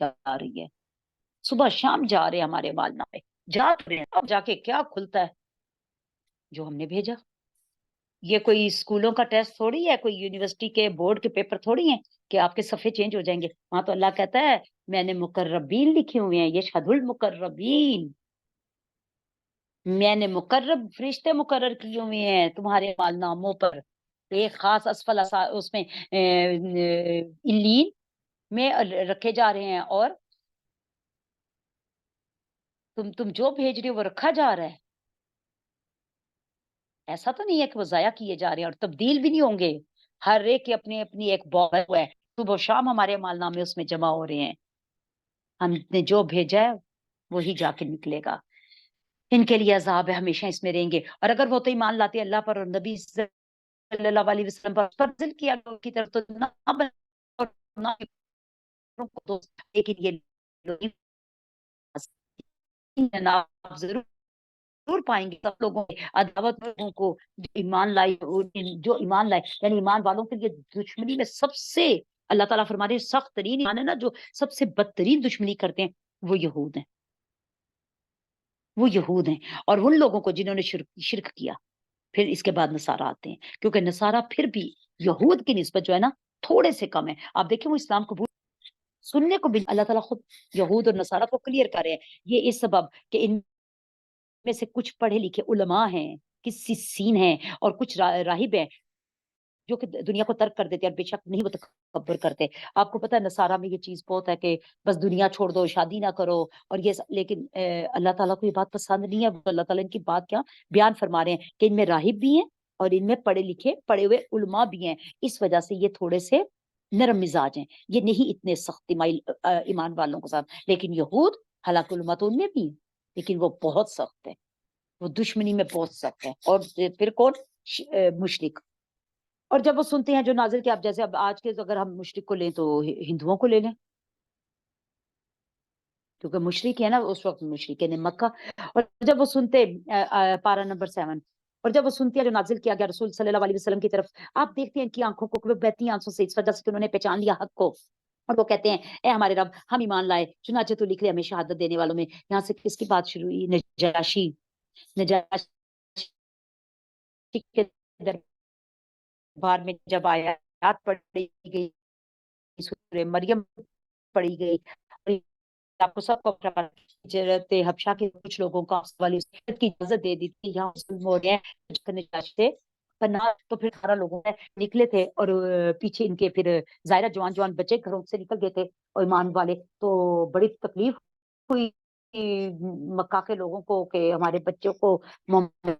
جا رہی ہے، صبح شام جا رہے ہیں ہمارے والدہ پہ، جا رہے ہیں، اب جا کے کیا کھلتا ہے جو ہم نے بھیجا۔ یہ کوئی اسکولوں کا ٹیسٹ تھوڑی ہے، کوئی یونیورسٹی کے بورڈ کے پیپر تھوڑی ہیں کہ آپ کے صفحے چینج ہو جائیں گے۔ وہاں تو اللہ کہتا ہے میں نے مقربین لکھے ہوئے ہیں، یشہد المقربین، میں نے مقرب فرشتے مقرر کیے ہوئے ہیں تمہارے ناموں پر، ایک خاص اسفل اس میں الین میں رکھے جا رہے ہیں، اور تم جو بھیج رہے ہو وہ رکھا جا رہا ہے۔ ایسا تو نہیں ہے کہ وہ ضائع کیے جا رہے ہیں، اور تبدیل بھی نہیں ہوں گے، ہر ایک کی اپنی اپنی ایک باغ ہے، صبح و شام ہمارے مالنامے اس میں جمع ہو رہے ہیں، ہم نے جو بھیجا ہے وہی جا کے نکلے گا۔ ان کے لیے عذاب ہے، ہمیشہ اس میں رہیں گے، اور اگر وہ تو ایمان لاتے اللہ پر اور نبی صلی اللہ علیہ وسلم پر فضل کیا لوگوں کی طرف، تو نہ لیکن یہ آپ ضرور پائیں گے سب لوگوں کے عداوت لوگوں کو جو ایمان لائے، یعنی ایمان والوں کے لیے دشمنی میں سب سے، اللہ تعالیٰ فرما رہے ہیں سخت ترین ایمان ہے نا، جو سب سے بدترین دشمنی کرتے ہیں وہ یہود ہیں، وہ یہود ہیں، اور ان لوگوں کو جنہوں نے شرک کیا۔ پھر اس کے بعد نصارہ آتے ہیں، کیونکہ نصارہ پھر بھی یہود کی نسبت جو ہے نا تھوڑے سے کم ہے۔ آپ دیکھیں وہ اسلام قبول سننے کو بھی اللہ تعالیٰ خود یہود اور نصارہ کو کلیئر کر رہے ہیں، یہ اس سبب کہ ان میں سے کچھ پڑھے لکھے علماء ہیں، کسی سین ہیں، اور کچھ راہب ہیں جو کہ دنیا کو ترک کر دیتے ہیں، اور بے شک نہیں وہ تکبر کرتے۔ آپ کو پتہ ہے نصارہ میں یہ چیز بہت ہے کہ بس دنیا چھوڑ دو، شادی نہ کرو، اور یہ لیکن اللہ تعالیٰ کو یہ بات پسند نہیں ہے۔ اللہ تعالیٰ ان کی بات کیا بیان فرما رہے ہیں کہ ان میں راہب بھی ہیں اور ان میں پڑھے لکھے پڑھے ہوئے علماء بھی ہیں، اس وجہ سے یہ تھوڑے سے نرم مزاج ہیں، یہ نہیں اتنے سخت ایمان والوں کے ساتھ۔ لیکن یہود حالانکہ علماء تو ان میں بھی ہیں، لیکن وہ بہت سخت ہے، وہ دشمنی میں بہت سخت ہے۔ اور پھر کون؟ مشرک۔ اور جب وہ سنتے ہیں جو نازل کے، اب جیسے اب آج کے اگر ہم مشرک کو لیں تو ہندوؤں کو لے لیں، کیونکہ مشرک ہے نا اس وقت، مشرک نے مکہ۔ اور جب وہ سنتے پارہ نمبر 7، اور جب وہ سنتی ہے جو نازل کیا گیا رسول صلی اللہ علیہ وسلم کی طرف، آپ دیکھتے ہیں ان کی آنکھوں کو بہتی ہیں آنسوں سے، اس وجہ سے کہ انہوں نے پہچان لیا حق کو، اور وہ کہتے ہیں اے ہمارے رب ہم ایمان لائے، چنانچہ تو لکھ لے ہمیں شہادت دینے والوں میں۔ یہاں سے کس کی بات شروع ہوئی؟ نجاشی کے دربار میں جب آیات پڑھی گئی، سورہ مریم پڑھی گئی، اور آپ کو سب کو ہجرت حبشہ کے کچھ لوگوں کو والی کی اجازت دے دی تھی، یہاں مسلم ہو رہے ہیں پناہ، تو پھر 18 لوگوں میں نکلے تھے، اور پیچھے ان کے پھر ظاہرہ جوان جوان بچے گھروں سے نکل گئے تھے، اور ایمان والے تو بڑی تکلیف ہوئی مکہ کے لوگوں کو کہ ہمارے بچوں کو محمد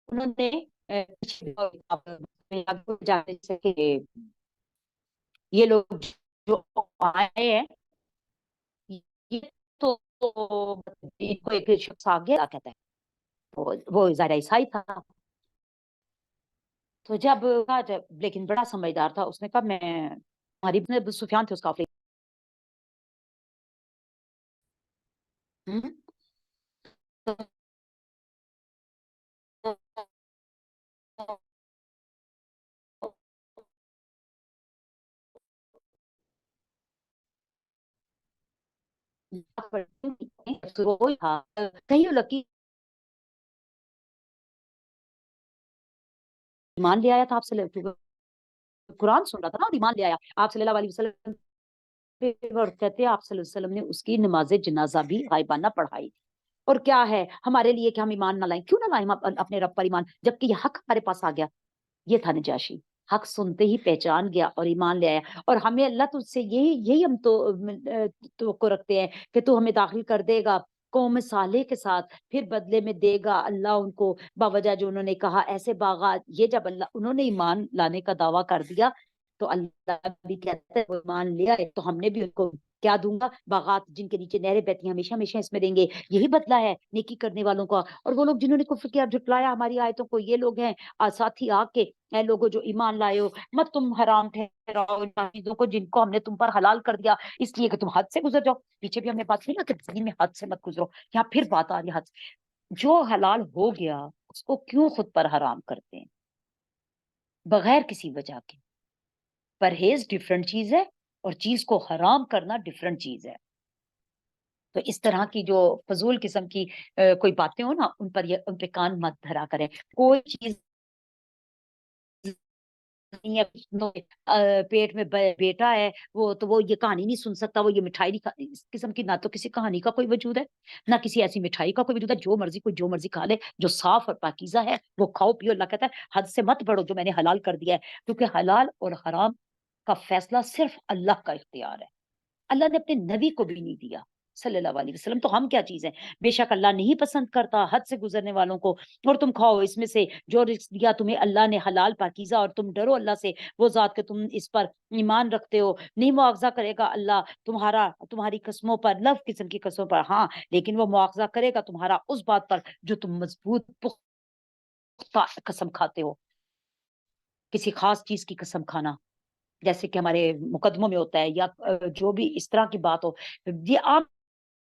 انہوں نے یہ لوگ جو آئے ہیں یہ تو ان کو ایک شخص آ گیا کہتا ہے وہ ظاہر عیسائی تھا، تو جب لیکن بڑا سمجھدار تھا، اس نے کہا میں ہماری ابن سفیان تھے اس قافلے کہیں لکی ایمان لے آیا تھا آپ سے، قرآن سن رہا تھا نا اور ایمان لے آیا آپ صلی اللہ علیہ وسلم، اور کہتے ہیں آپ صلی اللہ علیہ وسلم نے اس کی نماز جنازہ بھی غائبانہ پڑھائی تھی۔ اور کیا ہے ہمارے لیے کہ ہم ایمان نہ لائیں؟ کیوں نہ لائیں ہم اپنے رب پر ایمان، جبکہ یہ حق ہمارے پاس آ گیا۔ یہ تھا نجاشی، حق سنتے ہی پہچان گیا اور ایمان لے آیا، اور ہمیں اللہ تجھ سے یہی ہم تو توقع رکھتے ہیں کہ تو ہمیں داخل کر دے گا قوم صالح کے ساتھ، پھر بدلے میں دے گا اللہ ان کو باوجہ جو انہوں نے کہا ایسے باغات۔ یہ جب اللہ انہوں نے ایمان لانے کا دعویٰ کر دیا تو اللہ بھی کہتا ہے وہ ایمان لے آئے تو ہم نے بھی ان کو کیا دوں گا؟ باغات جن کے نیچے نہریں بہتی ہیں، ہمیشہ ہمیشہ اس میں دیں گے۔ یہی بدلہ ہے نیکی کرنے والوں کا۔ اور وہ لوگ جنہوں نے کفر کیا، جھٹلایا ہماری آیتوں کو، یہ لوگ ہیں ساتھی آگ کے، اے لوگوں جو ایمان لائے ہو مت تم حرام ٹھہراؤ ان چیزوں کو جن کو ہم نے تم پر حلال کر دیا اس لیے کہ تم حد سے گزر جاؤ۔ پیچھے بھی ہم نے بات کی نا کہ دین میں حد سے مت گزرو، یہاں پھر بات آ رہی ہے حد سے۔ جو حلال ہو گیا اس کو کیوں خود پر حرام کرتے ہیں بغیر کسی وجہ کے؟ پرہیز ڈفرنٹ چیز ہے اور چیز کو حرام کرنا ڈفرنٹ چیز ہے. تو اس طرح کی جو فضول قسم کی کوئی باتیں ہو نا، ان پہ کان مت دھرا کریں. کوئی چیز نہیں ہے، پیٹ میں بیٹا ہے وہ، تو وہ یہ کہانی نہیں سن سکتا، وہ یہ مٹھائی نہیں کھا. اس قسم کی نہ تو کسی کہانی کا کوئی وجود ہے، نہ کسی ایسی مٹھائی کا کوئی وجود ہے. جو مرضی کوئی جو مرضی کھا لے، جو صاف اور پاکیزہ ہے وہ کھاؤ پیو. اللہ کہتا ہے حد سے مت بڑھو جو میں نے حلال کر دیا ہے، کیونکہ حلال اور حرام کا فیصلہ صرف اللہ کا اختیار ہے. اللہ نے اپنے نبی کو بھی نہیں دیا صلی اللہ علیہ وسلم. تو ہم کیا چیز ہیں؟ بے شک اللہ نہیں پسند کرتا حد سے گزرنے والوں کو. اور تم کھاؤ اس میں سے جو رزق دیا تمہیں اللہ نے حلال پاکیزہ، اور تم ڈرو اللہ سے، وہ ذات کہ تم اس پر ایمان رکھتے ہو. نہیں مواخذہ کرے گا اللہ تمہاری قسموں پر، لف قسم کی قسموں پر ہاں، لیکن وہ مواخذہ کرے گا تمہارا اس بات پر جو تم مضبوط پختہ قسم کھاتے ہو. کسی خاص چیز کی قسم کھانا جیسے کہ ہمارے مقدموں میں ہوتا ہے، یا جو بھی اس طرح کی بات ہو، یہ عام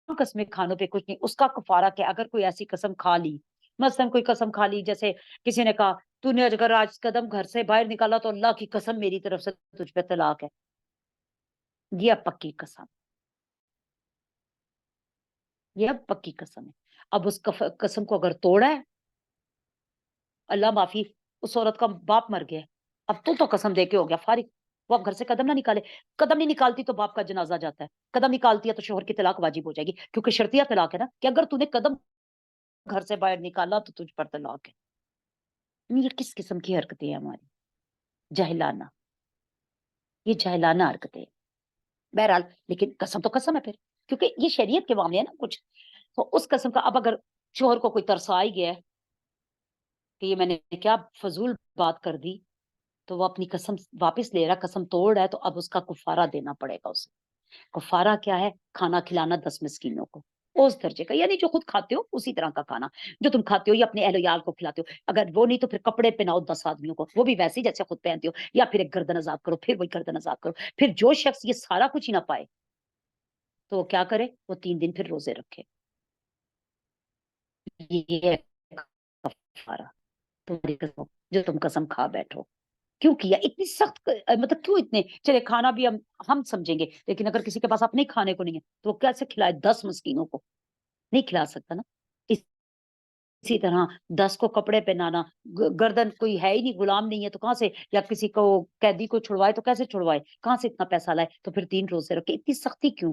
قسمیں کھانوں پہ کچھ نہیں. اس کا کفارہ کیا؟ اگر کوئی ایسی قسم کھا لی، مثلاً کوئی قسم کھا لی، جیسے کسی نے کہا تو نے اگر آج قدم گھر سے باہر نکالا تو اللہ کی قسم میری طرف سے تجھ پہ طلاق ہے. یہ اب پکی قسم، یہ اب پکی قسم ہے. اب اس قسم کو اگر توڑا ہے، اللہ معافی، اس عورت کا باپ مر گیا، اب تو قسم دے کے ہو گیا فارغ. وہ اب گھر سے قدم نہ نکالے. قدم نہیں نکالتی تو باپ کا جنازہ جاتا ہے، قدم نکالتی ہے تو شوہر کی طلاق واجب ہو جائے گی، کیونکہ شرطیہ طلاق ہے نا، کہ اگر تو نے قدم گھر سے باہر نکالا تو تجھ پر طلاق ہے. یہ کس قسم کی حرکتیں ہیں ہماری؟ جہلانہ، یہ جہلانہ حرکتیں ہیں. بہرحال لیکن قسم تو قسم ہے پھر، کیونکہ یہ شریعت کے معاملے ہیں نا کچھ. تو اس قسم کا اب اگر شوہر کو کوئی ترس آ ہی گیا ہے کہ یہ میں نے کیا فضول بات کر دی، تو وہ اپنی قسم واپس لے رہا، قسم توڑ رہا ہے، تو اب اس کا کفارہ دینا پڑے گا اسے. کفارہ کیا ہے؟ کھانا کھلانا 10 مسکینوں کو اس درجے کا، یعنی جو خود کھاتے ہو اسی طرح کا کھانا جو تم کھاتے ہو، یا اپنے اہل ویال کو کھلاتے ہو. اگر وہ نہیں تو پھر کپڑے پہناؤ 10 آدمیوں کو، وہ بھی ویسے ہی جیسے خود پہنتے ہو، یا پھر ایک گردن آزاد کرو، پھر وہی گردن آزاد کرو. پھر جو شخص یہ سارا کچھ ہی نہ پائے تو وہ کیا کرے؟ وہ 3 دن پھر روزے رکھے. یہ ہے کفارہ تمہاری قسم جو تم قسم کھا بیٹھو. کیوں کیا اتنی سخت؟ مطلب کیوں اتنے؟ چلے کھانا بھی ہم سمجھیں گے، لیکن اگر کسی کے پاس اپنے کھانے کو نہیں ہے تو وہ کیسے کھلائے 10 مسکینوں کو؟ نہیں کھلا سکتا نا. اسی طرح 10 کو کپڑے پہنانا، گردن کوئی ہے ہی نہیں، غلام نہیں ہے تو کہاں سے، یا کسی کو قیدی کو چھڑوائے تو کیسے چھڑوائے، کہاں سے اتنا پیسہ لائے؟ تو پھر 3 روزے رکھے. اتنی سختی کیوں؟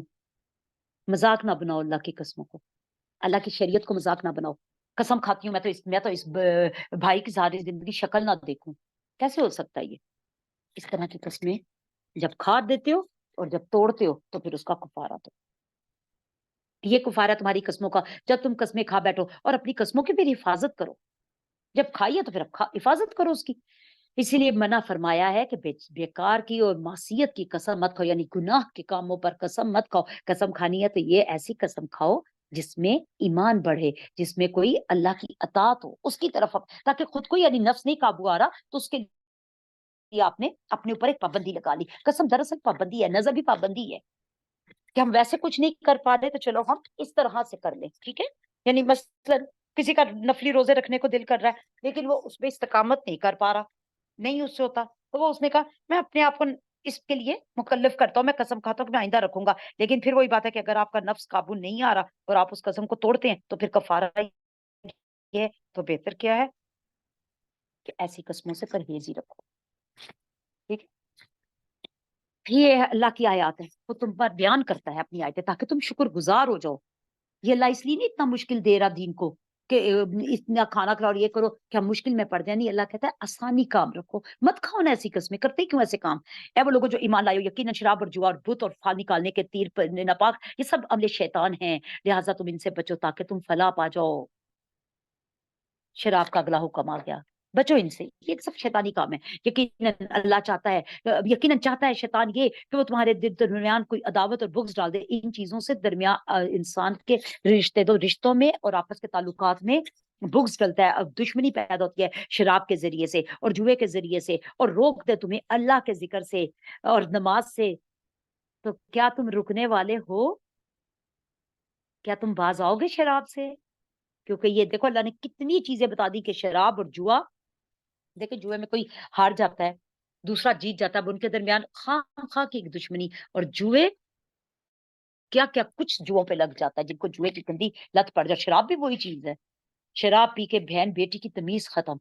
مذاق نہ بناؤ اللہ کی قسموں کو، اللہ کی شریعت کو مذاق نہ بناؤ. قسم کھاتی ہوں میں تو اس بھائی کی ساری زندگی شکل نہ دیکھوں. کیسے ہو سکتا ہے یہ؟ اس طرح کی قسمیں جب کھا دیتے ہو اور جب توڑتے ہو تو پھر اس کا کفارہ دو. یہ کفارہ تمہاری قسموں کا. جب تم قسمیں کھا بیٹھو اور اپنی قسموں کی پھر حفاظت کرو. جب کھائیے تو پھر حفاظت کرو اس کی. اسی لیے منع فرمایا ہے کہ بیکار کی اور معصیت کی قسم مت کھاؤ، یعنی گناہ کے کاموں پر قسم مت کھاؤ. قسم کھانی ہے تو یہ ایسی قسم کھاؤ جس میں ایمان بڑھے، جس میں کوئی اللہ کی اطاعت ہو اس کی طرف، تاکہ خود کو یعنی نفس نہیں قابو آ رہا تو اس کے لیے آپ نے اپنے اوپر ایک پابندی لگا لی. قسم دراصل پابندی ہے، نظر بھی پابندی ہے کہ ہم ویسے کچھ نہیں کر پا رہے تو چلو ہم اس طرح سے کر لیں، ٹھیک ہے. یعنی مثلا کسی کا نفلی روزے رکھنے کو دل کر رہا ہے لیکن وہ اس پہ استقامت نہیں کر پا رہا، نہیں اس سے ہوتا، تو وہ اس نے کہا میں اپنے آپ کو اس کے لیے مکلف کرتا ہوں، میں قسم کھاتا ہوں کہ میں آئندہ رکھوں گا. لیکن پھر وہی بات ہے کہ اگر آپ کا نفس قابو نہیں آ رہا اور آپ اس قسم کو توڑتے ہیں تو پھر کفارہ یہ ہے. تو بہتر کیا ہے کہ ایسی قسموں سے پرہیز ہی رکھو. ٹھیک ہے. یہ اللہ کی آیات ہے، وہ تم پر بیان کرتا ہے اپنی آیتیں تاکہ تم شکر گزار ہو جاؤ. یہ اللہ اس لیے نہیں اتنا مشکل دے رہا دین کو کہ اتنا کھانا کھلاؤ اور یہ کرو کہ ہم مشکل میں پڑ جائیں. نہیں، اللہ کہتا ہے آسانی کام رکھو، مت کھاؤ نا ایسی قسمیں. کرتے کیوں ایسے کام؟ اے وہ لوگوں جو ایمان لائے ہو، یقیناً شراب اور جوا اور بت اور پھال نکالنے کے تیر پر ناپاک یہ سب عمل شیطان ہیں، لہٰذا تم ان سے بچو تاکہ تم فلاح پا جاؤ. شراب کا اگلا حکم آ گیا، بچو ان سے، یہ سب شیطانی کام ہے. یقیناً اللہ چاہتا ہے، یقیناً چاہتا ہے شیطان یہ کہ وہ تمہارے درمیان کوئی عداوت اور بغض ڈال دے. ان چیزوں سے درمیان انسان کے رشتوں میں اور آپس کے تعلقات میں بغض ڈلتا ہے، اب دشمنی پیدا ہوتی ہے شراب کے ذریعے سے اور جوئے کے ذریعے سے، اور روک دے تمہیں اللہ کے ذکر سے اور نماز سے. تو کیا تم رکنے والے ہو؟ کیا تم باز آؤ گے شراب سے؟ کیونکہ یہ دیکھو اللہ نے کتنی چیزیں بتا دی کہ شراب اور جوا، دیکھیں جوئے میں کوئی ہار جاتا ہے دوسرا جیت جاتا ہے، اب ان کے درمیان خواہ خواہ کی ایک دشمنی، اور جوئے کیا کیا کچھ جوؤں پہ لگ جاتا ہے جن کو جوئے کی گندی لت پڑ جائے. شراب بھی وہی چیز ہے، شراب پی کے بہن بیٹی کی تمیز ختم.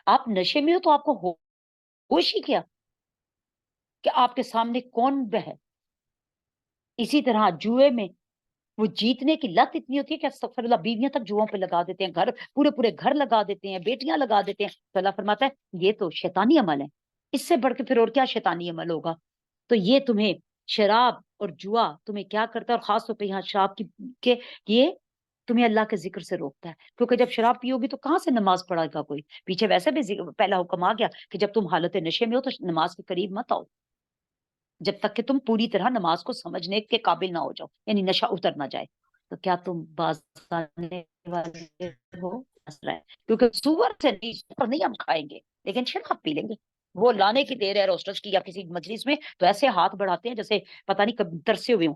آپ نشے میں ہو تو آپ کو ہوش ہی کیا کہ آپ کے سامنے کون ہے. اسی طرح جوئے میں وہ جیتنے کی لت اتنی ہوتی ہے کہ استغفر اللہ بیویاں تک جوؤں پہ لگا دیتے ہیں، گھر پورے پورے گھر لگا دیتے ہیں، بیٹیاں لگا دیتے ہیں. تو اللہ فرماتا ہے یہ تو شیطانی عمل ہے، اس سے بڑھ کے پھر اور کیا شیطانی عمل ہوگا. تو یہ تمہیں شراب اور جوا تمہیں کیا کرتا ہے، اور خاص طور پہ یہاں شراب کے یہ تمہیں اللہ کے ذکر سے روکتا ہے. کیونکہ جب شراب پیو گی تو کہاں سے نماز پڑھے گا کوئی. پیچھے ویسے بھی پہلا حکم آ گیا کہ جب تم حالت نشے میں ہو تو نماز کے قریب مت آؤ جب تک کہ تم پوری طرح نماز کو سمجھنے کے قابل نہ ہو جاؤ، یعنی نشہ اتر نہ جائے. تو کیا تم باز آنے والے ہو؟ مسئلہ ہے. کیونکہ سور سے نہیں ہم کھائیں گے لیکن شراب پی لیں گے. وہ لانے کی دیر ہے روسٹرز کی یا کسی مجلس میں تو ایسے ہاتھ بڑھاتے ہیں جیسے پتہ نہیں کب ترسے ہوئے ہوں.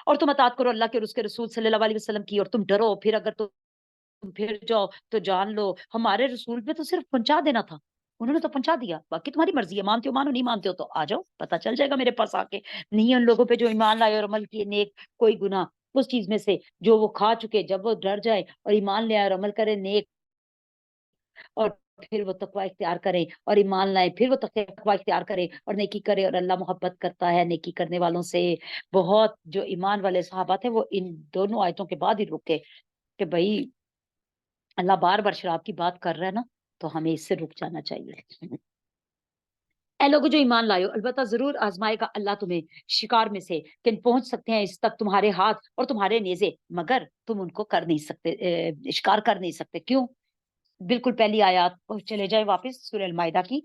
اور تم اطاعت کرو اللہ کے اور اس کے رسول صلی اللہ علیہ وسلم کی، اور تم ڈرو، پھر اگر تم پھر جاؤ تو جان لو ہمارے رسول پہ تو صرف پہنچا دینا تھا، انہوں نے تو پہنچا دیا، باقی تمہاری مرضی ہے، مانتے ہو مانو، نہیں مانتے ہو تو آ جاؤ، پتہ چل جائے گا میرے پاس آ کے. نہیں ان لوگوں پہ جو ایمان لائے اور عمل کیے نیک کوئی گناہ اس چیز میں سے جو وہ کھا چکے، جب وہ ڈر جائے اور ایمان لے آئے اور عمل کرے نیک، اور پھر وہ تقوی اختیار کرے اور ایمان لائے، پھر وہ تقوی اختیار کرے اور نیکی کرے، اور اللہ محبت کرتا ہے نیکی کرنے والوں سے. بہت جو ایمان والے صحابہ تھے وہ ان دونوں آیتوں کے بعد ہی رکے کہ بھائی اللہ بار بار شراب کی بات کر رہا ہے نا تو ہمیں اس سے رک جانا چاہیے. اے لوگوں جو ایمان لائے ہو، البتہ ضرور آزمائے گا اللہ تمہیں شکار میں سے کہ پہنچ سکتے ہیں اس تک تمہارے ہاتھ اور تمہارے نیزے، مگر تم ان کو کر نہیں سکتے، شکار کر نہیں سکتے. کیوں؟ بالکل پہلی آیات چلے جائے واپس سورہ المائدہ کی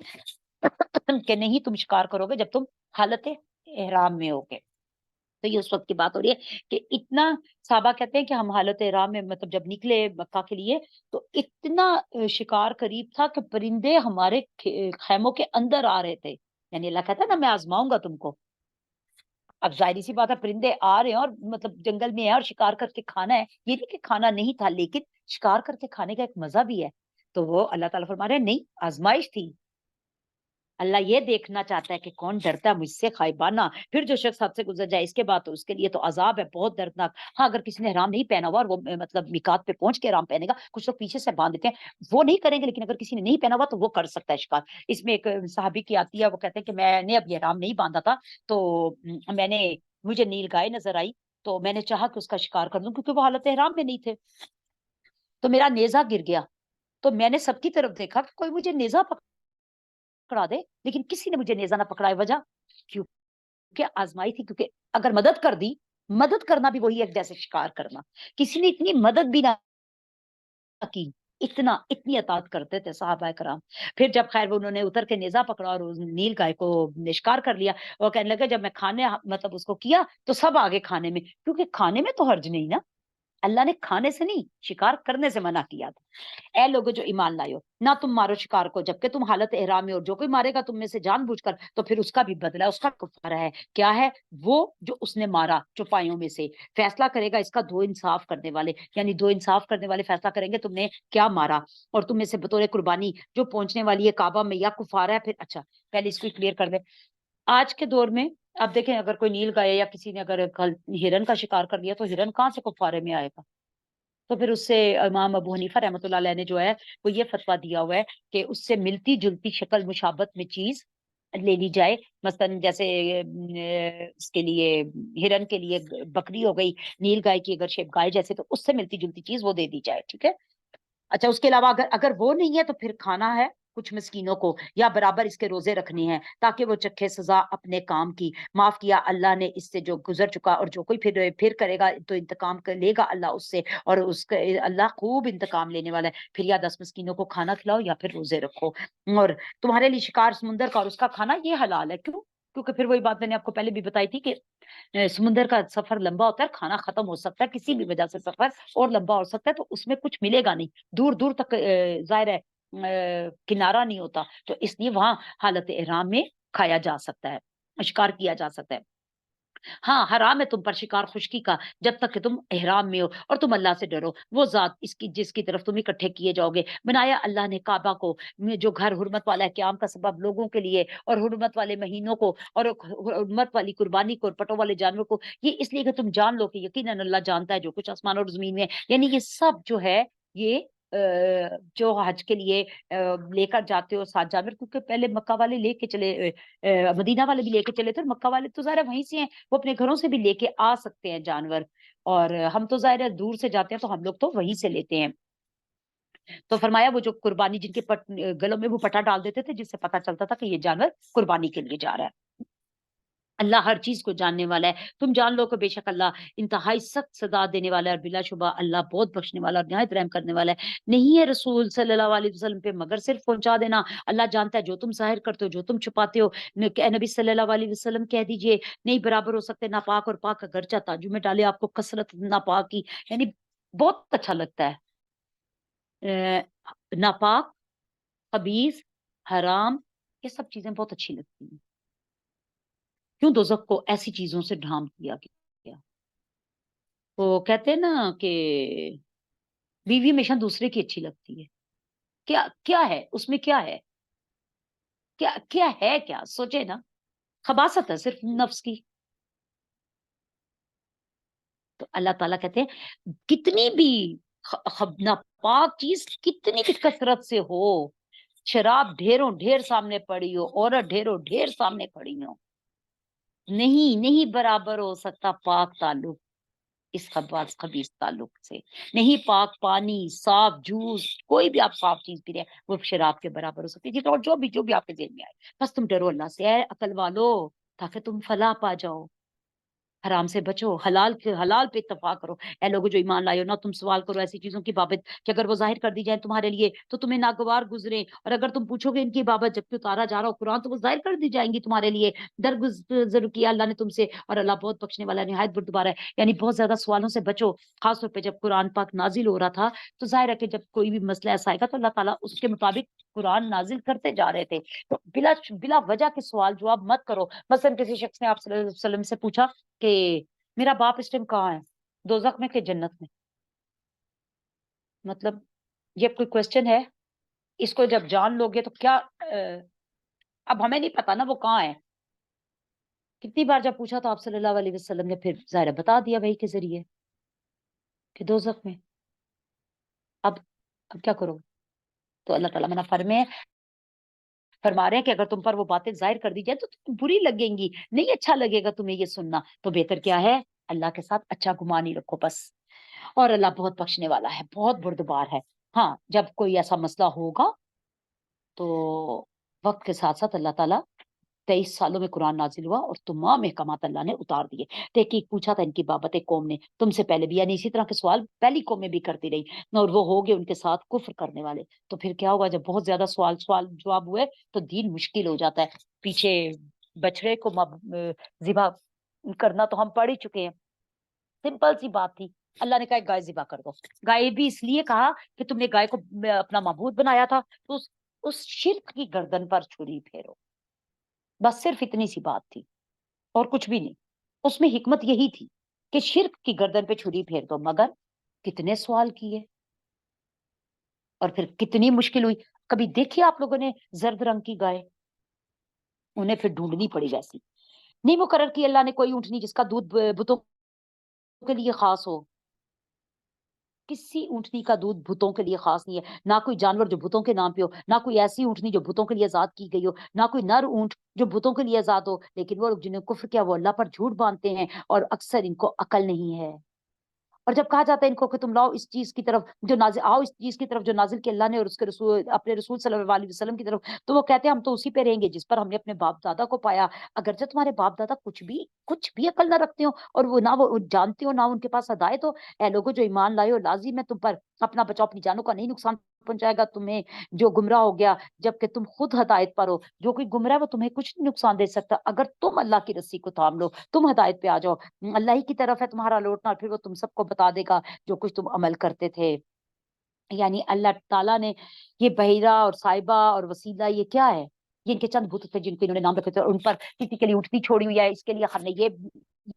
کہ نہیں تم شکار کرو گے جب تم حالت احرام میں ہوگے. تو یہ اس وقت کی بات ہو رہی ہے کہ اتنا صحابہ کہتے ہیں کہ ہم حالت احرام میں مطلب جب نکلے مکہ کے لیے تو اتنا شکار قریب تھا کہ پرندے ہمارے خیموں کے اندر آ رہے تھے. یعنی اللہ کہتا ہے نا میں آزماؤں گا تم کو. اب ظاہری سی بات ہے پرندے آ رہے ہیں اور مطلب جنگل میں ہے اور شکار کر کے کھانا ہے، یہ نہیں کہ کھانا نہیں تھا لیکن شکار کر کے کھانے کا ایک مزہ بھی ہے. تو وہ اللہ تعالیٰ فرما رہے ہیں نہیں آزمائش تھی. اللہ یہ دیکھنا چاہتا ہے کہ کون ڈرتا ہے مجھ سے خائبانہ. پھر جو شخص حد سے گزر جائے اس کے بعد تو اس کے لیے تو عذاب ہے بہت دردناک. ہاں اگر کسی نے حرام نہیں پہنا ہوا اور وہ مطلب میقات پہ پہنچ کے حرام پہنے گا، کچھ لوگ پیچھے سے باندھ دیتے ہیں وہ نہیں کریں گے، لیکن اگر کسی نے نہیں پہنا ہوا تو وہ کر سکتا ہے شکار. اس میں ایک صحابی کی آتی ہے، وہ کہتے ہیں کہ میں نے اب یہ حرام نہیں باندھا تھا تو میں نے مجھے نیل گائے نظر آئی تو میں نے چاہا کہ اس کا شکار کر دوں کیونکہ وہ حالت احرام میں نہیں تھے. تو میرا نیزہ گر گیا تو میں نے سب کی طرف دیکھا کہ کوئی مجھے نیزہ پکڑا دے، لیکن کسی نے مجھے نیزہ نہ پکڑائے. وجہ کیونکہ آزمائی تھی. کیونکہ اگر مدد کر دی، مدد کرنا بھی وہی ہے جیسے شکار کرنا. کسی نے اتنی مدد بھی نہ کی، اتنی اطاعت کرتے تھے صحابہ کرام. پھر جب خیر انہوں نے اتر کے نیزہ پکڑا اور نیل گائے کو شکار کر لیا، وہ کہنے لگے جب میں کھانے مطلب اس کو کیا تو سب آگے کھانے میں، کیونکہ کھانے میں تو حرج نہیں نا، اللہ نے کھانے سے نہیں شکار کرنے سے منع کیا تھا. اے لوگوں جو ایمان لائے ہو، نہ تم مارو شکار کو جبکہ تم حالت احرام میں، اور جو کوئی مارے گا تم میں سے جان بوجھ کر تو پھر اس کا بھی بدلہ ہے، اس کا کفارہ ہے. کیا ہے وہ؟ جو اس نے مارا چوپایوں میں سے فیصلہ کرے گا اس کا دو انصاف کرنے والے، یعنی دو انصاف کرنے والے فیصلہ کریں گے تم نے کیا مارا، اور تم میں سے بطور قربانی جو پہنچنے والی ہے کعبہ میں یا کفارہ ہے. پھر اچھا پہلے اس کو کلیئر کر دیں. آج کے دور میں اب دیکھیں اگر کوئی نیل گائے یا کسی نے اگر ہرن کا شکار کر لیا تو ہرن کہاں سے کفارے میں آئے گا؟ تو پھر اس سے امام ابو حنیفہ رحمۃ اللہ علیہ نے جو ہے وہ یہ فتویٰ دیا ہوا ہے کہ اس سے ملتی جلتی شکل مشابت میں چیز لے لی جائے. مثلا جیسے اس کے لیے ہرن کے لیے بکری ہو گئی، نیل گائے کی اگر شیپ گائے جیسے تو اس سے ملتی جلتی چیز وہ دے دی جائے. ٹھیک ہے. اچھا اس کے علاوہ اگر وہ نہیں ہے تو پھر کھانا ہے کچھ مسکینوں کو یا برابر اس کے روزے رکھنے ہیں تاکہ وہ چکھے سزا اپنے کام کی. معاف کیا اللہ نے اس سے جو گزر چکا، اور جو کوئی پھر کرے گا تو انتقام لے گا اللہ اس سے، اور اس کا اللہ خوب انتقام لینے والا ہے. پھر یا 10 مسکینوں کو کھانا کھلاؤ یا پھر روزے رکھو. اور تمہارے لیے شکار سمندر کا اور اس کا کھانا یہ حلال ہے. کیوں؟ کیونکہ پھر وہی بات میں نے آپ کو پہلے بھی بتائی تھی کہ سمندر کا سفر لمبا ہوتا ہے، کھانا ختم ہو سکتا ہے، کسی بھی وجہ سے سفر اور لمبا ہو سکتا ہے تو اس میں کچھ ملے گا نہیں، دور دور تک ظاہر ہے کنارہ نہیں ہوتا، تو اس لیے وہاں حالت احرام میں کھایا جا سکتا ہے، شکار کیا جا سکتا ہے. ہاں حرام ہے تم پر شکار خشکی کا جب تک کہ تم احرام میں ہو، اور تم اللہ سے ڈرو، وہ ذات جس کی طرف تم اکٹھے کیے جاؤ گے۔ بنایا اللہ نے کعبہ کو، جو گھر حرمت والا ہے، قیام کا سبب لوگوں کے لیے، اور حرمت والے مہینوں کو، اور حرمت والی قربانی کو، اور پٹوں والے جانور کو، یہ اس لیے کہ تم جان لو کہ یقیناً اللہ جانتا ہے جو کچھ آسمان اور زمین میں ہے۔ یعنی یہ سب جو ہے، یہ جو حج کے لیے لے کر جاتے ہو سات جانور، کیونکہ پہلے مکہ والے لے کے چلے، مدینہ والے بھی لے کے چلے تھے، اور مکہ والے تو ظاہر ہے وہیں سے ہیں، وہ اپنے گھروں سے بھی لے کے آ سکتے ہیں جانور، اور ہم تو ظاہر ہے دور سے جاتے ہیں تو ہم لوگ تو وہیں سے لیتے ہیں۔ تو فرمایا وہ جو قربانی جن کے گلوں میں وہ پٹا ڈال دیتے تھے، جس سے پتا چلتا تھا کہ یہ جانور قربانی کے لیے جا رہا ہے۔ اللہ ہر چیز کو جاننے والا ہے، تم جان لو کہ بے شک اللہ انتہائی سخت سزا دینے والا ہے، اور بلا شبہ اللہ بہت بخشنے والا اور نہایت رحم کرنے والا ہے۔ نہیں ہے رسول صلی اللہ علیہ وسلم پہ مگر صرف پہنچا دینا، اللہ جانتا ہے جو تم ظاہر کرتے ہو، جو تم چھپاتے ہو۔ کہ نبی صلی اللہ علیہ وسلم کہہ دیجئے نہیں برابر ہو سکتے ناپاک اور پاک، اگرچہ تاجو میں ڈالے آپ کو کثرت ناپاک کی، یعنی بہت اچھا لگتا ہے۔ ناپاک، خبیث، حرام، یہ سب چیزیں بہت اچھی لگتی ہیں۔ کیوں دوزخ کو ایسی چیزوں سے ڈھانپ دیا گیا؟ وہ کہتے ہیں نا کہ بیوی ہمیشہ دوسرے کی اچھی لگتی ہے۔ کیا کیا ہے اس میں؟ کیا ہے؟ کیا کیا ہے؟ کیا سوچے نا، خباثت ہے صرف نفس کی۔ تو اللہ تعالیٰ کہتے ہیں کتنی بھی ناپاک چیز کتنی بھی کثرت سے ہو، شراب ڈھیروں ڈھیر سامنے پڑی ہو، عورت ڈھیروں ڈھیر سامنے پڑی ہو، نہیں برابر ہو سکتا پاک تعلق اس خبیث تعلق سے۔ نہیں پاک پانی، صاف جوس، کوئی بھی آپ صاف چیز پی رہے ہیں وہ شراب کے برابر ہو سکتی ہے۔ اور جو بھی آپ کے ذہن میں آئے، بس تم ڈرو اللہ سے اے عقل والو، تاکہ تم فلاح پا جاؤ۔ حرام سے بچو، حلال پہ اتفاق کرو۔ اے لوگوں جو ایمان لائے ہو، نہ تم سوال کرو ایسی چیزوں کی بابت کہ اگر وہ ظاہر کر دی جائیں تمہارے لیے تو تمہیں ناگوار گزرے، اور اگر تم پوچھو گے ان کی بابت جبکہ اتارا جا رہا ہو قرآن تو وہ ظاہر کر دی جائیں گی تمہارے لیے۔ درگزر کیا اللہ نے تم سے، اور اللہ بہت بخشنے والا ہے، نہایت بردبار ہے۔ یعنی بہت زیادہ سوالوں سے بچو، خاص طور پہ جب قرآن پاک نازل ہو رہا تھا تو ظاہر ہے کہ جب کوئی بھی مسئلہ ایسا آئے گا تو اللہ تعالیٰ اس کے مطابق قرآن نازل کرتے جا رہے تھے۔ تو بلا وجہ کے سوال جواب مت کرو۔ مثلا کسی شخص نے آپ صلی اللہ علیہ وسلم سے پوچھا کہ میرا باپ اس ٹائم کہاں ہے، دوزخ میں کہ جنت میں؟ مطلب یہ کوئی کوشچن ہے؟ اس کو جب جان لو گے تو کیا اب ہمیں نہیں پتا نا وہ کہاں ہے۔ کتنی بار جب پوچھا تو آپ صلی اللہ علیہ وسلم نے پھر ظاہر بتا دیا وہی کے ذریعے کہ دوزخ میں۔ اب کیا کرو؟ تو اللہ تعالیٰ منع فرما رہے ہیں کہ اگر تم پر وہ باتیں ظاہر کر دی جائے تو تمہیں بری لگیں گی، نہیں اچھا لگے گا تمہیں یہ سننا، تو بہتر کیا ہے اللہ کے ساتھ اچھا گمان ہی رکھو بس۔ اور اللہ بہت بخشنے والا ہے، بہت بردبار ہے۔ ہاں جب کوئی ایسا مسئلہ ہوگا تو وقت کے ساتھ ساتھ اللہ تعالیٰ 23 سالوں میں قرآن نازل ہوا اور تمام احکامات اللہ نے اتار دیے۔ تحقیق پوچھا تھا ان کی بابت قوم نے تم سے پہلے بھی، یعنی اسی طرح کے سوال پہلی قوم میں بھی کرتی رہی، اور وہ ہو گئے ان کے ساتھ کفر کرنے والے۔ تو پھر کیا ہوگا؟ جب بہت زیادہ سوال جواب ہوئے تو دین مشکل ہو جاتا ہے۔ پیچھے بچڑے کو ذبح کرنا تو ہم پڑھ ہی چکے ہیں، سمپل سی بات تھی۔ اللہ نے کہا گائے ذبح کر دو، گائے بھی اس لیے کہا کہ تم نے گائے کو اپنا معبود بنایا تھا، تو اس شرک کی گردن پر چھری پھیرو، بس صرف اتنی سی بات تھی اور کچھ بھی نہیں۔ اس میں حکمت یہی تھی کہ شرک کی گردن پہ چھری پھیر دو، مگر کتنے سوال کیے اور پھر کتنی مشکل ہوئی۔ کبھی دیکھیے آپ لوگوں نے زرد رنگ کی گائے؟ انہیں پھر ڈھونڈنی پڑی ویسی۔ نہیں مقرر کی اللہ نے کوئی اونٹنی جس کا دودھ بتوں کے لیے خاص ہو، کسی اونٹنی کا دودھ بتوں کے لیے خاص نہیں ہے، نہ کوئی جانور جو بتوں کے نام پہ ہو، نہ کوئی ایسی اونٹنی جو بتوں کے لیے آزاد کی گئی ہو، نہ کوئی نر اونٹ جو بتوں کے لیے آزاد ہو۔ لیکن وہ لوگ جنہیں کفر کیا وہ اللہ پر جھوٹ باندھتے ہیں، اور اکثر ان کو عقل نہیں ہے۔ اور جب کہا جاتا ہے ان کو کہ تم لاؤ اس چیز کی طرف جو نازل، آؤ اس چیز کی طرف جو نازل کی اللہ نے اور اس کے رسول، اپنے رسول صلی اللہ علیہ وسلم کی طرف، تو وہ کہتے ہیں ہم تو اسی پہ رہیں گے جس پر ہم نے اپنے باپ دادا کو پایا۔ اگرچہ تمہارے باپ دادا کچھ بھی عقل نہ رکھتے ہو، اور وہ جانتے ہو، نہ ان کے پاس ہدایت ہو، اے لوگوں جو ایمان لائے ہو لازم ہے تم پر اپنا بچاؤ، اپنی جانوں کا نہیں نقصان پہنچائے گا تمہیں جو گمراہ ہو گیا، جبکہ تم خود ہدایت پر ہو۔ جو کوئی گمراہ ہے وہ تمہیں کچھ نہیں نقصان دے سکتا اگر تم اللہ کی رسی کو تھام لو، تم ہدایت پہ آ جاؤ۔ اللہ ہی کی طرف ہے تمہارا لوٹنا، پھر وہ تم سب کو بتا دے گا جو کچھ تم عمل کرتے تھے۔ یعنی اللہ تعالیٰ نے یہ بحیرہ اور صاحبہ اور وسیلہ یہ کیا ہے؟ یہ ان کے چند بت تھے جن کے انہوں نے نام رکھے تھے، اور ان پر کسی کے لیے اونٹنی چھوڑی ہوئی ہے، اس کے لیے ہم نے یہ